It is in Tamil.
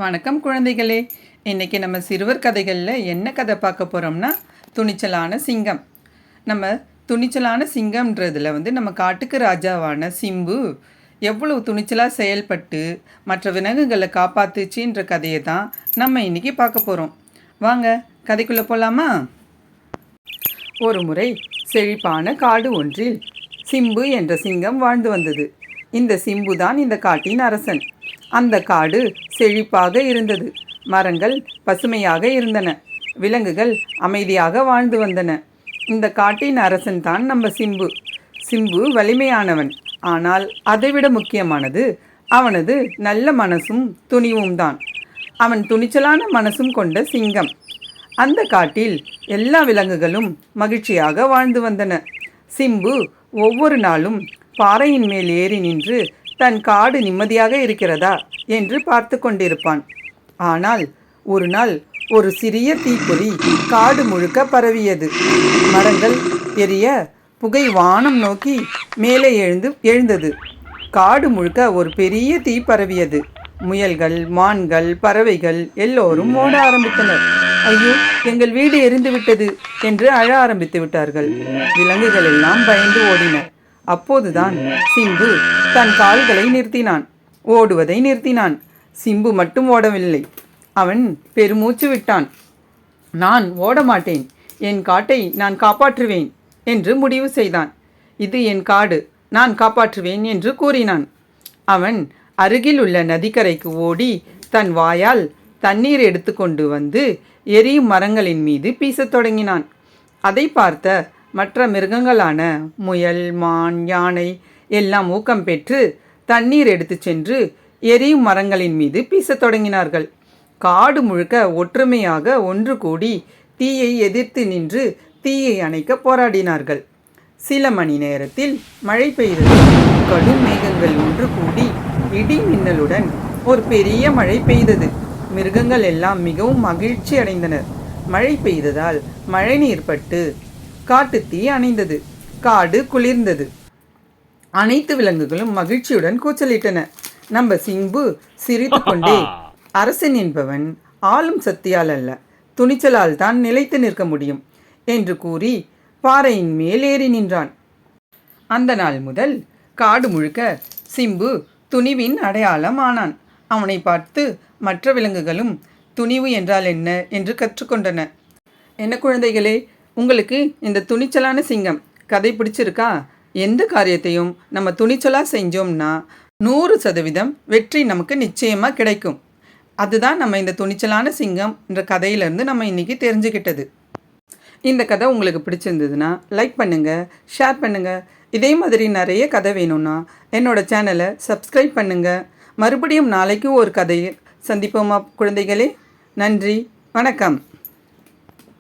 வணக்கம் குழந்தைகளே. இன்றைக்கி நம்ம சிறுவர் கதைகளில் என்ன கதை பார்க்க போகிறோம்னா துணிச்சலான சிங்கம். நம்ம துணிச்சலான சிங்கம்ன்றதில் நம்ம காட்டுக்கு ராஜாவான சிம்பு எவ்வளவு துணிச்சலாக செயல்பட்டு மற்ற விலங்குகளை காப்பாற்றுச்சின்ற கதையை தான் நம்ம இன்றைக்கி பார்க்க போகிறோம். வாங்க கதைக்குள்ளே போகலாமா? ஒரு முறை செழிப்பான காடு ஒன்றில் சிம்பு என்ற சிங்கம் வாழ்ந்து வந்தது. இந்த சிம்பு தான் இந்த காட்டின் அரசன். அந்த காடு செழிப்பாக இருந்தது. மரங்கள் பசுமையாக இருந்தன. விலங்குகள் அமைதியாக வாழ்ந்து வந்தன. இந்த காட்டின் அரசன் தான் நம்ம சிம்பு. சிம்பு வலிமையானவன். ஆனால் அதைவிட முக்கியமானது அவனது நல்ல மனசும் துணிவும் தான். அவன் துணிச்சலான மனசும் கொண்ட சிங்கம். அந்த காட்டில் எல்லா விலங்குகளும் மகிழ்ச்சியாக வாழ்ந்து வந்தன. சிம்பு ஒவ்வொரு நாளும் பாறையின் மேல் ஏறி நின்று தன் காடு நிம்மதியாக இருக்கிறதா என்று பார்த்து கொண்டிருப்பான். ஆனால் ஒரு நாள் ஒரு சிறிய தீப்பொறி காடு முழுக்க பரவியது. மரங்கள் எரிய, புகை வானம் நோக்கி மேலே எழுந்தது. காடு முழுக்க ஒரு பெரிய தீ பரவியது. முயல்கள், மான்கள், பறவைகள் எல்லோரும் ஓட ஆரம்பித்தனர். ஐயோ, எங்கள் வீடு எரிந்து விட்டது என்று அழ ஆரம்பித்து விட்டார்கள். விலங்குகள் எல்லாம் பயந்து ஓடின. அப்போதுதான் சிம்பு தன் கால்களை நிறுத்தினான். ஓடுவதை நிறுத்தினான். சிம்பு மட்டும் ஓடவில்லை. அவன் பெருமூச்சு விட்டான். நான் ஓட மாட்டேன், என் காட்டை நான் காப்பாற்றுவேன் என்று முடிவு செய்தான். இது என் காடு, நான் காப்பாற்றுவேன் என்று கூறினான். அவன் அருகில் உள்ள நதிக்கரைக்கு ஓடி தன் வாயால் தண்ணீர் எடுத்து கொண்டு வந்து எரியும் மரங்களின் மீது பீசத் தொடங்கினான். அதை பார்த்த மற்ற மிருகங்களான முயல், மான், யானை எல்லாம் ஊக்கம் பெற்று தண்ணீர் எடுத்து சென்று எரியும் மரங்களின் மீது பீசத் தொடங்கினார்கள். காடு முழுக்க ஒற்றுமையாக ஒன்று கூடி தீயை எதிர்த்து நின்று தீயை அணைக்க போராடினார்கள். சில மணி நேரத்தில் மழை பெய்தது. கடும் மேகங்கள் ஒன்று கூடி இடி மின்னலுடன் ஒரு பெரிய மழை பெய்தது. மிருகங்கள் எல்லாம் மிகவும் மகிழ்ச்சி அடைந்தனர். மழை பெய்ததால் மழை நீர் பட்டு காட்டுத்தீ அணைந்தது. காடு குளிர்ந்தது. அனைத்து விலங்குகளும் மகிழ்ச்சியுடன் கூச்சலிட்டன. நம்ம சிம்பு சிரித்து கொண்டே, அரசன் என்பவன் ஆளும் சக்தியால் அல்ல, துணிச்சலால் தான் நிலைத்து நிற்க முடியும் என்று கூறி பாறையின் மேல் ஏறி நின்றான். அந்த நாள் முதல் காடு முழுக்க சிம்பு துணிவின் அடையாளம் ஆனான். அவனை பார்த்து மற்ற விலங்குகளும் துணிவு என்றால் என்ன என்று கற்றுக்கொண்டன. என்ன குழந்தைகளே, உங்களுக்கு இந்த துணிச்சலான சிங்கம் கதை பிடிச்சிருக்கா? எந்த காரியத்தையும் நம்ம துணிச்சலாக செஞ்சோம்னா 100% வெற்றி நமக்கு நிச்சயமாக கிடைக்கும். அதுதான் நம்ம இந்த துணிச்சலான சிங்கம் என்ற கதையிலேருந்து நம்ம இன்றைக்கி தெரிஞ்சுக்கிட்டது. இந்த கதை உங்களுக்கு பிடிச்சிருந்ததுன்னா லைக் பண்ணுங்கள், ஷேர் பண்ணுங்கள். இதே மாதிரி நிறைய கதை வேணும்னா என்னோடய சேனலை சப்ஸ்கிரைப் பண்ணுங்கள். மறுபடியும் நாளைக்கு ஒரு கதையை சந்திப்போமா குழந்தைகளே? நன்றி, வணக்கம்.